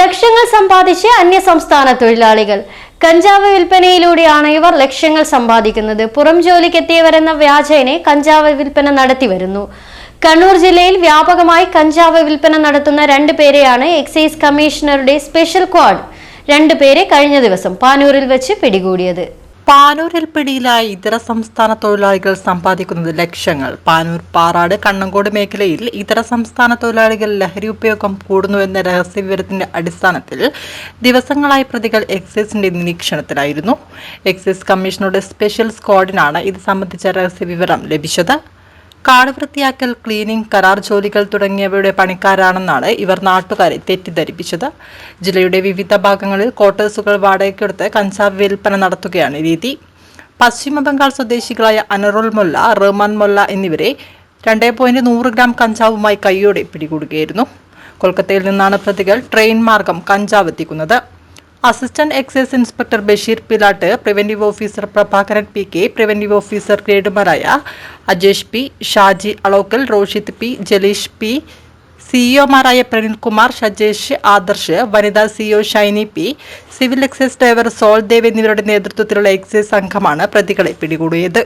ലക്ഷങ്ങൾ സമ്പാദിച്ച് അന്യസംസ്ഥാന തൊഴിലാളികൾ. കഞ്ചാവ് വിൽപ്പനയിലൂടെയാണ് ഇവർ ലക്ഷങ്ങൾ സമ്പാദിക്കുന്നത്. പുറം ജോലിക്കെത്തിയവരെന്ന വ്യാജേന കഞ്ചാവ് വിൽപ്പന നടത്തിവരുന്നു. കണ്ണൂർ ജില്ലയിൽ വ്യാപകമായി കഞ്ചാവ് വിൽപ്പന നടത്തുന്ന 2 പേരെയാണ് എക്സൈസ് കമ്മീഷണറുടെ സ്പെഷ്യൽ സ്ക്വാഡ് 2 പേരെ കഴിഞ്ഞ ദിവസം പാനൂരിൽ വെച്ച് പിടികൂടിയത്. പാനൂരിൽ പിടിയിലായ ഇതര സംസ്ഥാന തൊഴിലാളികൾ സമ്പാദിക്കുന്നത് ലക്ഷങ്ങൾ. പാനൂർ, പാറാട്, കണ്ണങ്കോട് മേഖലയിൽ ഇതര സംസ്ഥാന തൊഴിലാളികൾ ലഹരി ഉപയോഗം കൂടുന്നുവെന്ന രഹസ്യവിവരത്തിന്റെ അടിസ്ഥാനത്തിൽ ദിവസങ്ങളായി പ്രതികൾ എക്സൈസിന്റെ നിരീക്ഷണത്തിലായിരുന്നു. എക്സൈസ് കമ്മീഷണറുടെ സ്പെഷ്യൽ സ്ക്വാഡിനാണ് ഇത് സംബന്ധിച്ച രഹസ്യവിവരം ലഭിച്ചത്. കാട് വൃത്തിയാക്കൽ, ക്ലീനിംഗ്, കരാർ ജോലികൾ തുടങ്ങിയവയുടെ പണിക്കാരാണെന്നാണ് ഇവർ നാട്ടുകാരെ തെറ്റിദ്ധരിപ്പിച്ചത്. ജില്ലയുടെ വിവിധ ഭാഗങ്ങളിൽ ക്വാർട്ടേഴ്സുകൾ വാടകയ്ക്കെടുത്ത് കഞ്ചാവ് വിൽപ്പന നടത്തുകയാണ് രീതി. പശ്ചിമബംഗാൾ സ്വദേശികളായ അനറുൽ മൊല്ല, റഹ്മാൻ മൊല്ല എന്നിവരെ 2.100 ഗ്രാം കഞ്ചാവുമായി കൈയോടെ പിടികൂടുകയായിരുന്നു. കൊൽക്കത്തയിൽ നിന്നാണ് പ്രതികൾ ട്രെയിൻ മാർഗം കഞ്ചാവ് എത്തിക്കുന്നത്. Assistant excise inspector Basheer Pilatt, preventive officer Prabhakaran P K, preventive officer ഗ്രേഡുമാരായ Ajesh P, Shaji Alokkal, Roshith P, Jaleesh P, സിഇഒമാരായ പ്രനിൽകുമാർ, ഷജേഷ്, ആദർശ്, വനിതാ CEO Shiny P, civil excise driver Soldev എന്നിവരുടെ നേതൃത്വത്തിലുള്ള എക്സൈസ് സംഘമാണ് പ്രതികളെ പിടികൂടിയത്.